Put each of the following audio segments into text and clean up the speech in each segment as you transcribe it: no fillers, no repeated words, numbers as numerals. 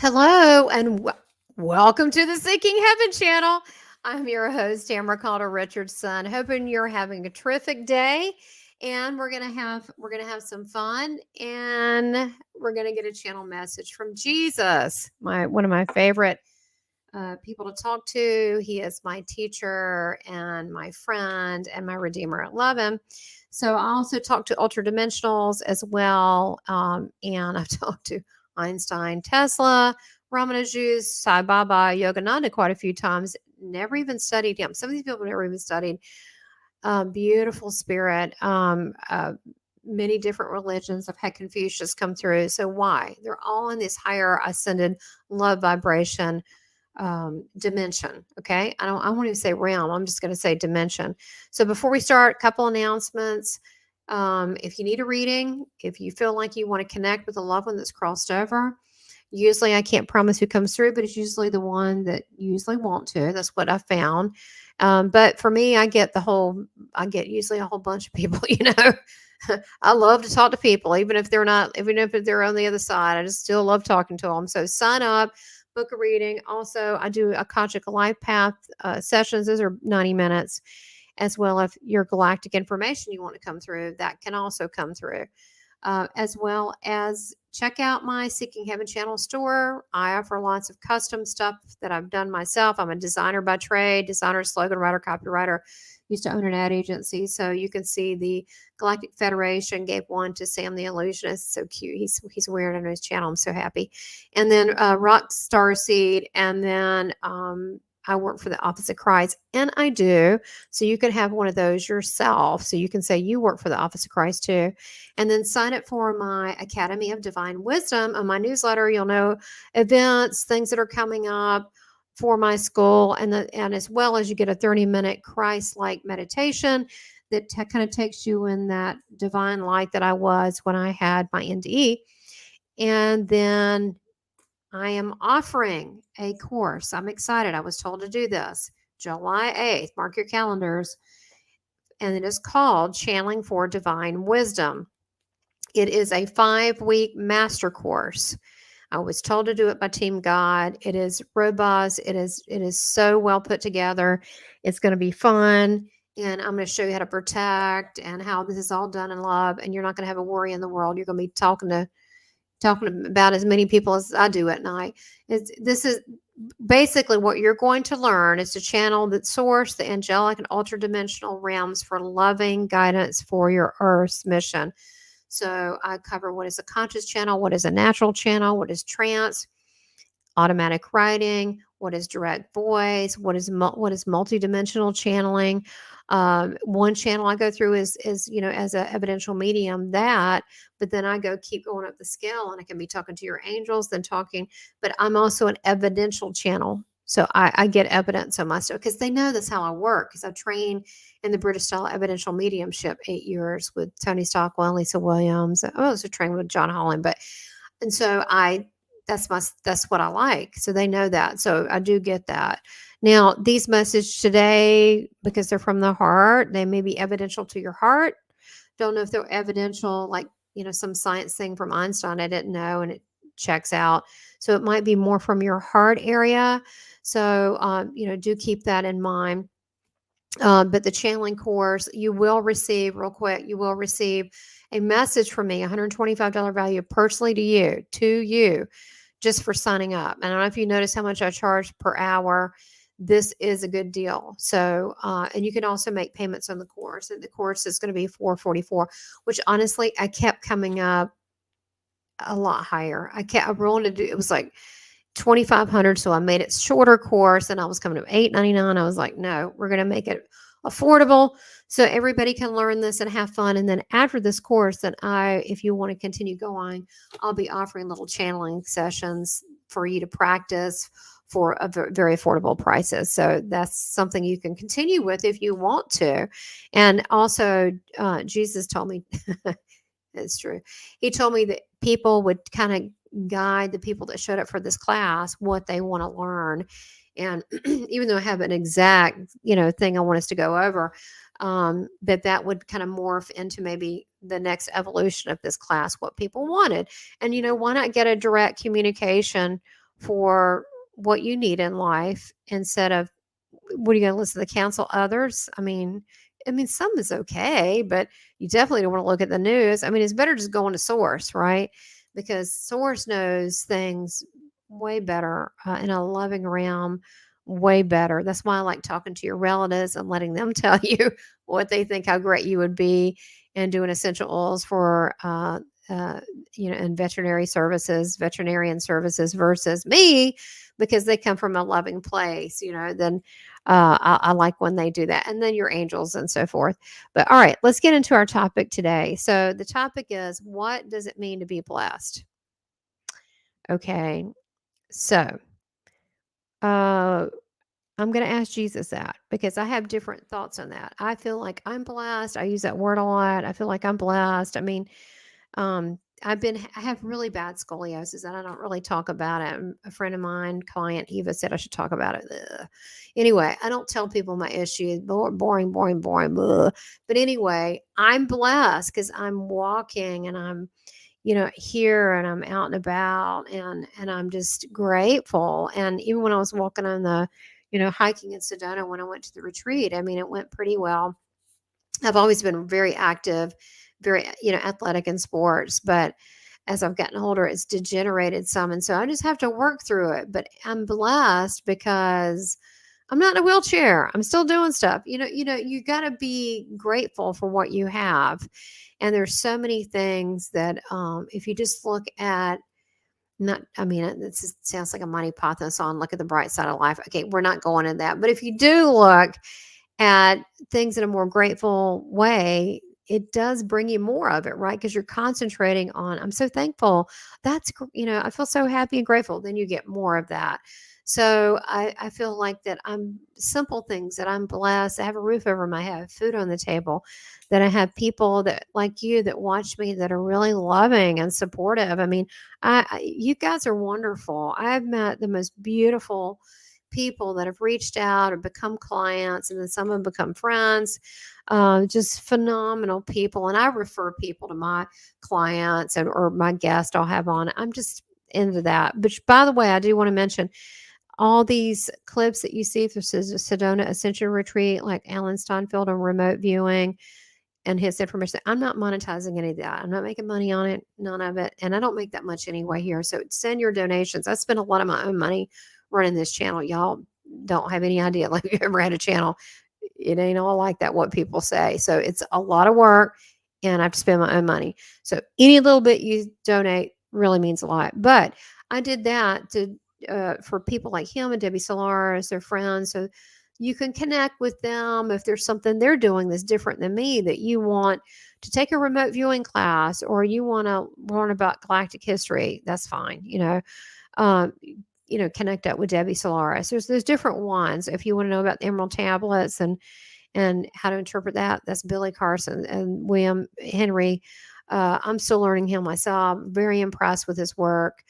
Hello and welcome to the Seeking Heaven channel. I'm your host, Tamara Caulder Richardson. Hoping you're having a terrific day, and we're gonna have some fun, and we're gonna get a channel message from Jesus, one of my favorite people to talk to. He is my teacher and my friend and my redeemer. I love him. So I also talk to ultra dimensionals as well, and I've talked to Einstein, Tesla, Ramanuja, Sai Baba, Yogananda quite a few times. Never even studied him. Some of these people never even studied. Beautiful spirit. Many different religions have had Confucius come through. So why? They're all in this higher ascended love vibration dimension. Okay. I won't even say realm. I'm just going to say dimension. So before we start, a couple announcements. If you need a reading, if you feel like you want to connect with a loved one that's crossed over, usually I can't promise who comes through, but it's usually the one that you usually want to. That's what I found. But for me, I get usually a whole bunch of people, I love to talk to people, even if they're on the other side. I just still love talking to them. So sign up, book a reading. Also, I do Akashic Life Path sessions. Those are 90 minutes, as well as your galactic information you want to come through. That can also come through. As well as check out my Seeking Heaven channel store. I offer lots of custom stuff that I've done myself. I'm a designer by trade, designer, slogan writer, copywriter. Used to own an ad agency. So you can see the Galactic Federation gave one to Sam the Illusionist. So cute. He's wearing it on his channel. I'm so happy. And then Rock Star Seed. And then I work for the Office of Christ, and I do. So you can have one of those yourself. So you can say you work for the Office of Christ too. And then sign up for my Academy of Divine Wisdom on my newsletter. You'll know events, things that are coming up for my school. And as well as you get a 30-minute Christ-like meditation that kind of takes you in that divine light that I was when I had my NDE. And then I am offering a course. I'm excited. I was told to do this July 8th. Mark your calendars. And it is called Channeling for Divine Wisdom. It is a 5-week master course. I was told to do it by Team God. It is robust. It is so well put together. It's going to be fun. And I'm going to show you how to protect and how this is all done in love. And you're not going to have a worry in the world. You're going to be talking about as many people as I do at night. This is basically what you're going to learn is to channel the source, the angelic and ultra dimensional realms for loving guidance for your Earth's mission. So I cover what is a conscious channel, what is a natural channel, what is trance, automatic writing, what is direct voice, what is multidimensional channeling. One channel I go through is as a evidential medium but then I keep going up the scale, and I can be talking to your angels, but I'm also an evidential channel. So I get evidence on my stuff because they know that's how I work, because I trained in the British style evidential mediumship 8 years with Tony Stockwell and Lisa Williams. I also trained with John Holland, and so that's what I like. So they know that. So I do get that. Now, these messages today, because they're from the heart, they may be evidential to your heart. Don't know if they're evidential, like, some science thing from Einstein I didn't know, and it checks out. So it might be more from your heart area. So, do keep that in mind. But the channeling course, you will receive a message from me, $125 value personally to you, just for signing up. And I don't know if you notice how much I charge per hour. This is a good deal. So, and you can also make payments on the course. And the course is going to be $444, which honestly, I kept coming up a lot higher. I wanted to do, it was like $2,500. So I made it shorter course, and I was coming to $899. I was like, no, we're going to make it affordable so everybody can learn this and have fun. And then after this course, if you want to continue going, I'll be offering little channeling sessions for you to practice for very affordable prices. So that's something you can continue with if you want to. And also, Jesus told me, it's true. He told me that people would kind of guide the people that showed up for this class what they want to learn. And even though I have an exact, thing I want us to go over, that would kind of morph into maybe the next evolution of this class, what people wanted. And, why not get a direct communication for what you need in life instead of what are you going to listen to counsel others? I mean, some is okay, but you definitely don't want to look at the news. I mean, it's better just going to source, right? Because source knows things way better in a loving realm, way better. That's why I like talking to your relatives and letting them tell you what they think, how great you would be, and doing essential oils for uh, and veterinarian services versus me, because they come from a loving place, then I like when they do that. And then your angels and so forth. But all right, let's get into our topic today. So the topic is, what does it mean to be blessed? Okay. So uh, I'm going to ask Jesus that because I have different thoughts on that. I feel like I'm blessed. I use that word a lot. I feel like I'm blessed. I mean, I have really bad scoliosis and I don't really talk about it. A friend of mine, client Eva, said I should talk about it. Ugh. Anyway, I don't tell people my issues. Boring, boring, boring. Ugh. But anyway, I'm blessed because I'm walking and I'm, here and I'm out and about and I'm just grateful. And even when I was walking on the, hiking in Sedona when I went to the retreat, I mean, it went pretty well. I've always been very active, very, athletic in sports, but as I've gotten older, it's degenerated some. And so I just have to work through it. But I'm blessed because I'm not in a wheelchair. I'm still doing stuff. You got to be grateful for what you have. And there's so many things that if you just look at not, I mean, it sounds like a Monty Python song, look at the bright side of life. Okay, we're not going in that. But if you do look at things in a more grateful way, it does bring you more of it, right? Because you're concentrating on, I'm so thankful. I feel so happy and grateful. Then you get more of that. So I feel like that I'm simple things that I'm blessed. I have a roof over my head, food on the table, that I have people that like you that watch me that are really loving and supportive. I mean, you guys are wonderful. I've met the most beautiful people that have reached out or become clients, and then some have become friends. Just phenomenal people, and I refer people to my clients or my guest I'll have on. I'm just into that. But by the way, I do want to mention all these clips that you see through Sedona Ascension Retreat, like Alan Steinfeld on remote viewing and his information. I'm not monetizing any of that. I'm not making money on it, none of it. And I don't make that much anyway here. So send your donations. I spend a lot of my own money running this channel. Y'all don't have any idea. Like, if you ever had a channel, it ain't all like that, what people say. So it's a lot of work and I have to spend my own money. So any little bit you donate really means a lot. But I did that for people like him and Debbie Solaris, their friends. So you can connect with them if there's something they're doing that's different than me that you want to take a remote viewing class or you want to learn about galactic history. That's fine. Um, connect up with Debbie Solaris. There's different ones. If you want to know about the Emerald tablets and how to interpret that, that's Billy Carson and William Henry. I'm still learning him myself. Very impressed with his work.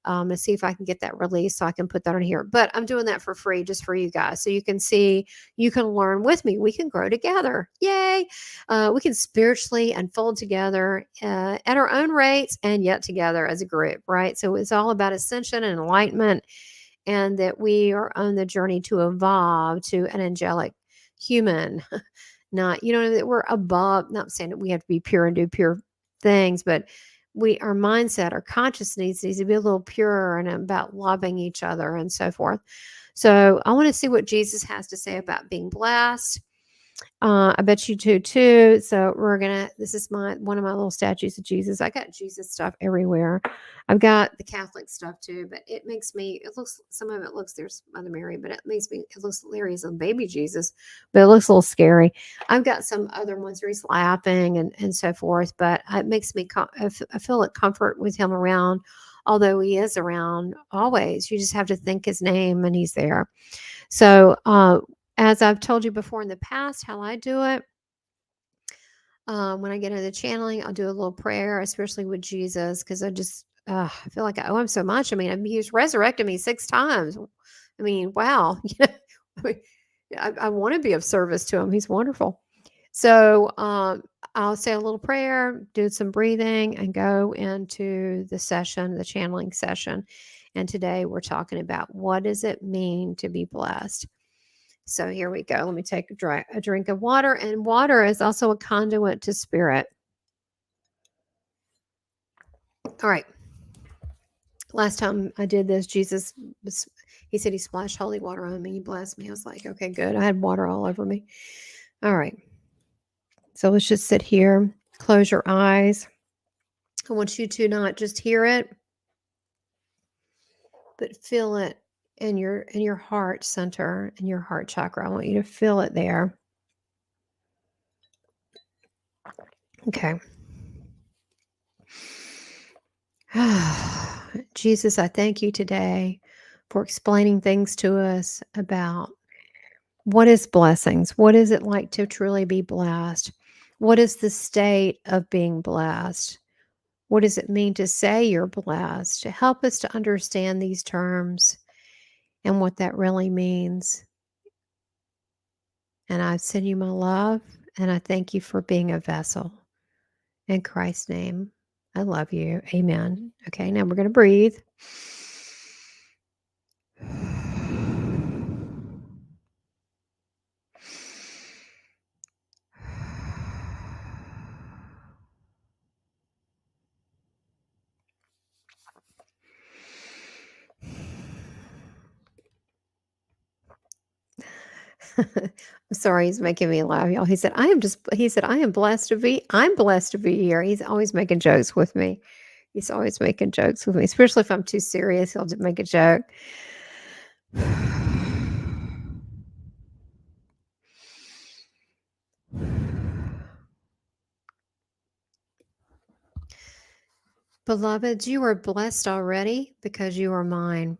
And see if I can get that released so I can put that on here. But I'm doing that for free just for you guys. So you can see, you can learn with me. We can grow together. Yay. We can spiritually unfold together at our own rates and yet together as a group, right? So it's all about ascension and enlightenment, and that we are on the journey to evolve to an angelic human. Not, that we're above, not saying that we have to be pure and do pure things, but our mindset, our consciousness needs to be a little purer and about loving each other and so forth. So I want to see what Jesus has to say about being blessed. I bet you do too. So this is one of my little statues of Jesus. I got Jesus stuff everywhere. I've got the Catholic stuff too, but some of it looks, there's Mother Mary, but it looks Larry as a baby Jesus, but it looks a little scary. I've got some other ones where he's laughing and so forth, but it makes me, I feel like comfort with him around, although he is around always. You just have to think his name and he's there. So, as I've told you before in the past, how I do it, when I get into the channeling, I'll do a little prayer, especially with Jesus, because I feel like I owe him so much. I mean, he's resurrected me 6 times. I mean, wow. I want to be of service to him. He's wonderful. So I'll say a little prayer, do some breathing, and go into the channeling session. And today we're talking about what does it mean to be blessed. So here we go. Let me take a drink of water. And water is also a conduit to spirit. All right. Last time I did this, Jesus, he said he splashed holy water on me. He blessed me. I was like, okay, good. I had water all over me. All right. So let's just sit here. Close your eyes. I want you to not just hear it, but feel it in your heart center, in your heart chakra. I want you to feel it there. Okay. Jesus, I thank you today for explaining things to us about what is blessings? What is it like to truly be blessed? What is the state of being blessed? What does it mean to say you're blessed? Help us to understand these terms and what that really means. And I send you my love, and I thank you for being a vessel. In Christ's name, I love you. Amen. Okay, now we're going to breathe. I'm sorry, he's making me laugh, y'all. He said, I'm blessed to be here. He's always making jokes with me. He's always making jokes with me, especially if I'm too serious, he'll just make a joke. Beloveds, you are blessed already because you are mine.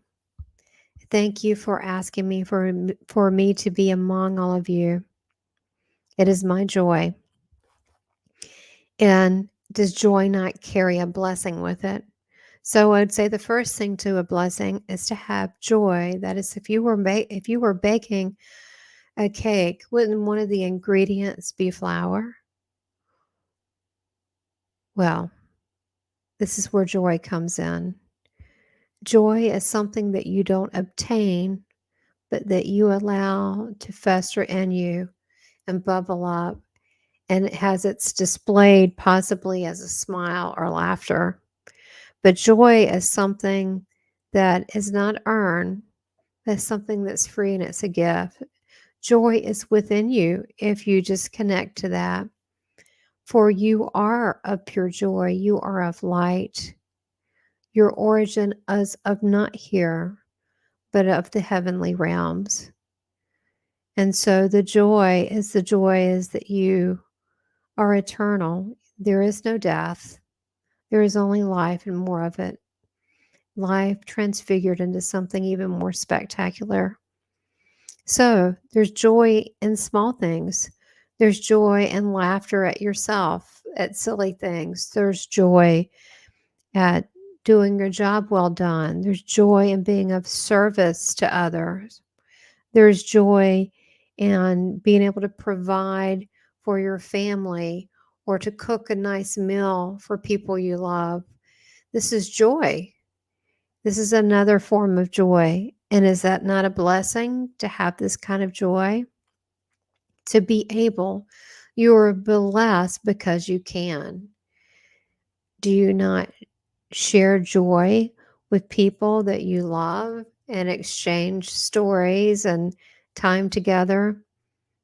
Thank you for asking me for me to be among all of you. It is my joy. And does joy not carry a blessing with it? So I'd say the first thing to a blessing is to have joy. That is, if you were baking a cake, wouldn't one of the ingredients be flour? Well, this is where joy comes in. Joy is something that you don't obtain, but that you allow to fester in you and bubble up. And it has its displayed possibly as a smile or laughter. But joy is something that is not earned, that's something that's free and it's a gift. Joy is within you if you just connect to that. For you are of pure joy, you are of light. Your origin is of not here, but of the heavenly realms. And so the joy is that you are eternal. There is no death. There is only life and more of it. Life transfigured into something even more spectacular. So there's joy in small things. There's joy and laughter at yourself, at silly things. There's joy at doing your job well done. There's joy in being of service to others. There's joy in being able to provide for your family or to cook a nice meal for people you love. This is joy. This is another form of joy. And is that not a blessing to have this kind of joy? To be able, you are blessed because you can. Do you not share joy with people that you love and exchange stories and time together?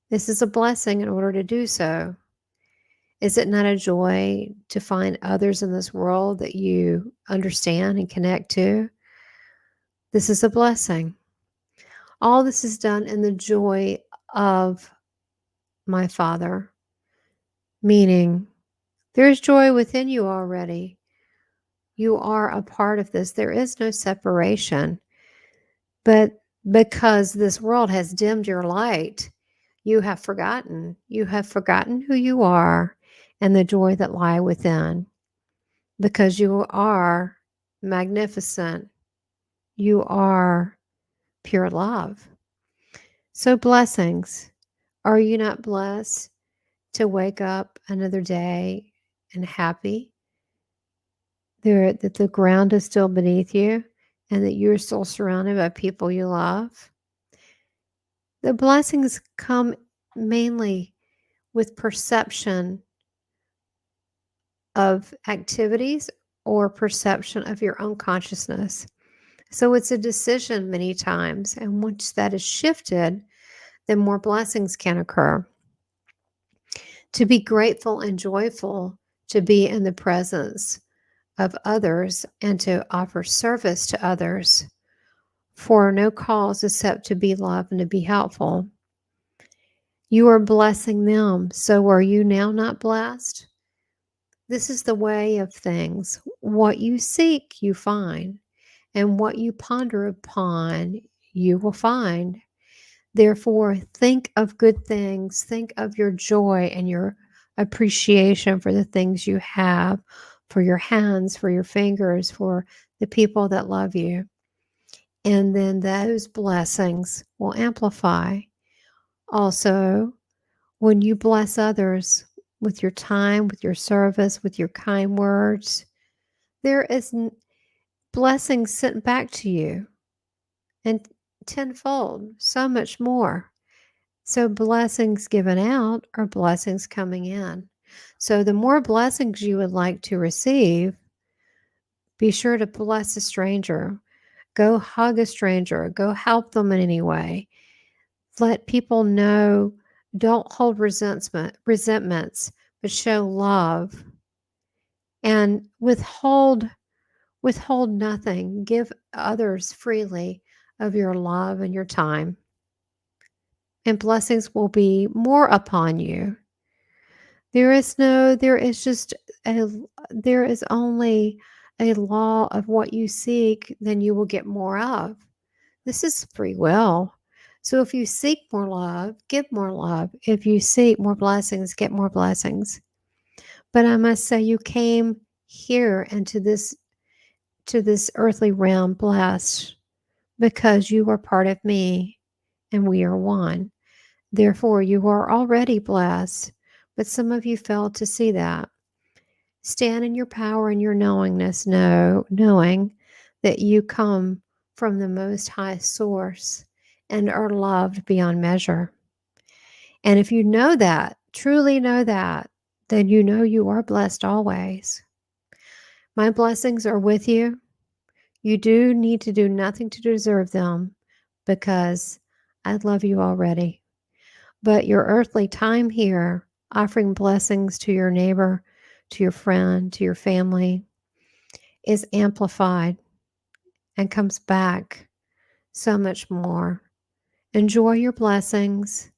This is a blessing in order to do so. Is it not a joy to find others in this world that you understand and connect to? This is a blessing. All this is done in the joy of my Father, meaning there's joy within you already. You are a part of this. There is no separation. But because this world has dimmed your light, you have forgotten. You have forgotten who you are and the joy that lie within. Because you are magnificent. You are pure love. So blessings. Are you not blessed to wake up another day and happy that the ground is still beneath you and that you're still surrounded by people you love. The blessings come mainly with perception of activities or perception of your own consciousness. So it's a decision many times. And once that is shifted, then more blessings can occur. To be grateful and joyful to be in the presence of others and to offer service to others for no cause except to be loved and to be helpful. You are blessing them. So are you now not blessed? This is the way of things. What you seek, you find. And what you ponder upon, you will find. Therefore, think of good things. Think of your joy and your appreciation for the things you have, for your hands, for your fingers, for the people that love you. And then those blessings will amplify. Also, when you bless others with your time, with your service, with your kind words, there is blessings sent back to you and tenfold, so much more. So blessings given out are blessings coming in. So the more blessings you would like to receive, be sure to bless a stranger. Go hug a stranger. Go help them in any way. Let people know. Don't hold resentments, but show love. And withhold nothing. Give others freely of your love and your time. And blessings will be more upon you. There is only a law of what you seek, then you will get more of. This is free will. So if you seek more love, give more love. If you seek more blessings, get more blessings. But I must say, you came here into this earthly realm blessed because you are part of me and we are one. Therefore, you are already blessed, but some of you failed to see that. Stand in your power and your knowingness, knowing that you come from the Most High Source and are loved beyond measure. And if you know that, truly know that, then you know you are blessed always. My blessings are with you. You do need to do nothing to deserve them because I love you already. But your earthly time here, offering blessings to your neighbor, to your friend, to your family, is amplified and comes back so much more. Enjoy your blessings.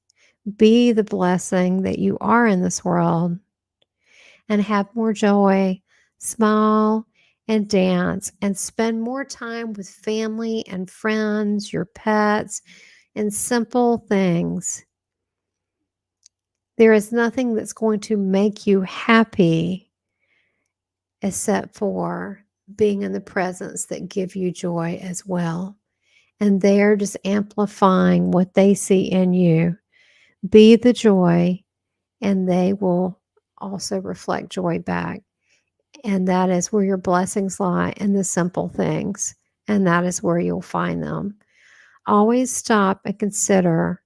Be the blessing that you are in this world and have more joy. Smile and dance and spend more time with family and friends, your pets, and simple things. There is nothing that's going to make you happy except for being in the presence that give you joy as well. And they're just amplifying what they see in you. Be the joy, and they will also reflect joy back. And that is where your blessings lie, in the simple things. And that is where you'll find them. Always stop and consider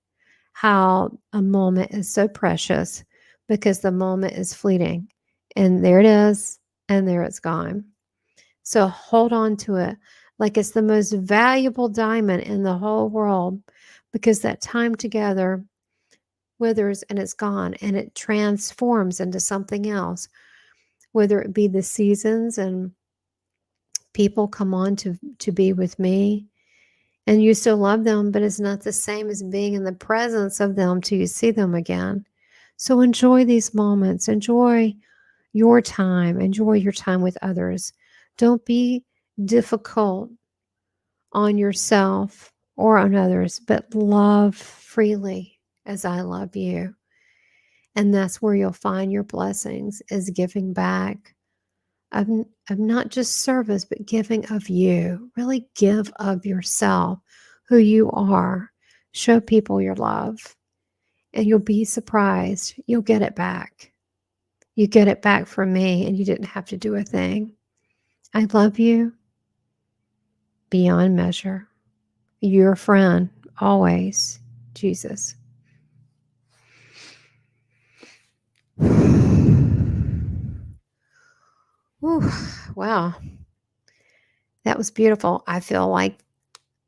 how a moment is so precious because the moment is fleeting. And there it is, and there it's gone. So hold on to it like it's the most valuable diamond in the whole world because that time together withers and it's gone and it transforms into something else, whether it be the seasons and people come on to be with me and you still love them, but it's not the same as being in the presence of them till you see them again. So enjoy these moments. Enjoy your time. Enjoy your time with others. Don't be difficult on yourself or on others, but love freely as I love you. And that's where you'll find your blessings, is giving back of not just service, but giving of you. Really give of yourself, who you are. Show people your love, and you'll be surprised. You'll get it back. You get it back from me, and you didn't have to do a thing. I love you. beyond measure. Your friend, always, Jesus. Whew, wow. That was beautiful. I feel like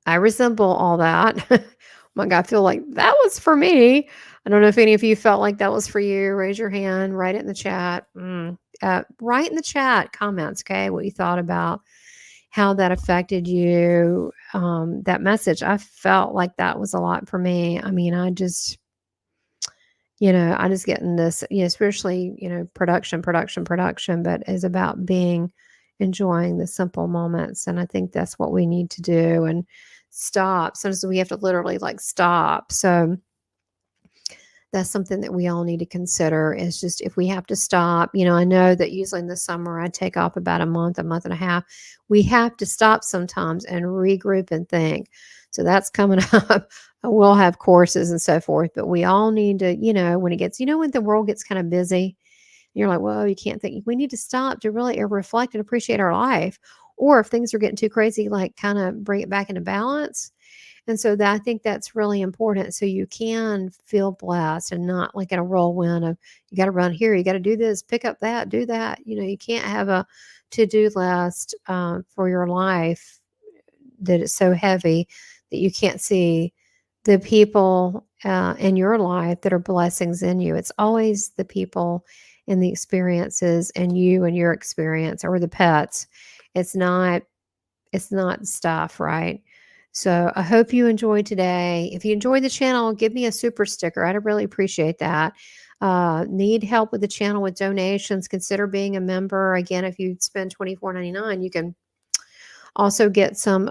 I resemble all that. Oh my God, I feel like that was for me. I don't know if any of you felt like that was for you. Raise your hand, write it in the chat. Write in the chat comments, okay, what you thought about how that affected you. That message, I felt like that was a lot for me. I mean, I just get in this, spiritually, production, but is about enjoying the simple moments. And I think that's what we need to do and stop. Sometimes we have to literally like stop. So that's something that we all need to consider is just if we have to stop. I know that usually in the summer I take off about a month and a half. We have to stop sometimes and regroup and think. So that's coming up. We'll have courses and so forth, but we all need to, when it gets, when the world gets kind of busy, you're like, whoa, you can't think. We need to stop to really reflect and appreciate our life. Or if things are getting too crazy, like kind of bring it back into balance. And so I think that's really important. So you can feel blessed and not like in a whirlwind of you got to run here, you got to do this, pick up that, do that. You can't have a to-do list for your life that is so heavy that you can't see the people in your life that are blessings in you. It's always the people and the experiences and you and your experience or the pets. It's not stuff, right? So I hope you enjoyed today. If you enjoyed the channel, give me a super sticker. I'd really appreciate that. Need help with the channel with donations, consider being a member. Again, if you spend $24.99, you can also get some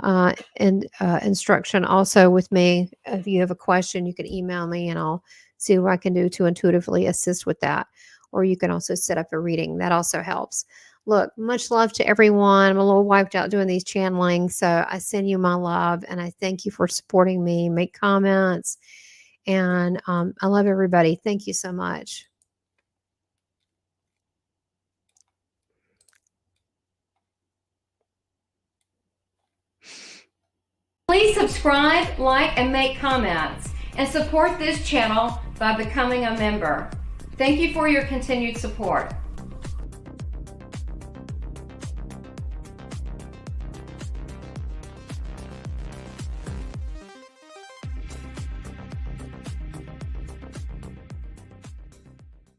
instruction also with me. If you have a question, you can email me and I'll see what I can do to intuitively assist with that. Or you can also set up a reading. That also helps. Look, much love to everyone. I'm a little wiped out doing these channelings, so I send you my love and I thank you for supporting me. Make comments, and I love everybody. Thank you so much. Please subscribe, like, and make comments, and support this channel by becoming a member. Thank you for your continued support.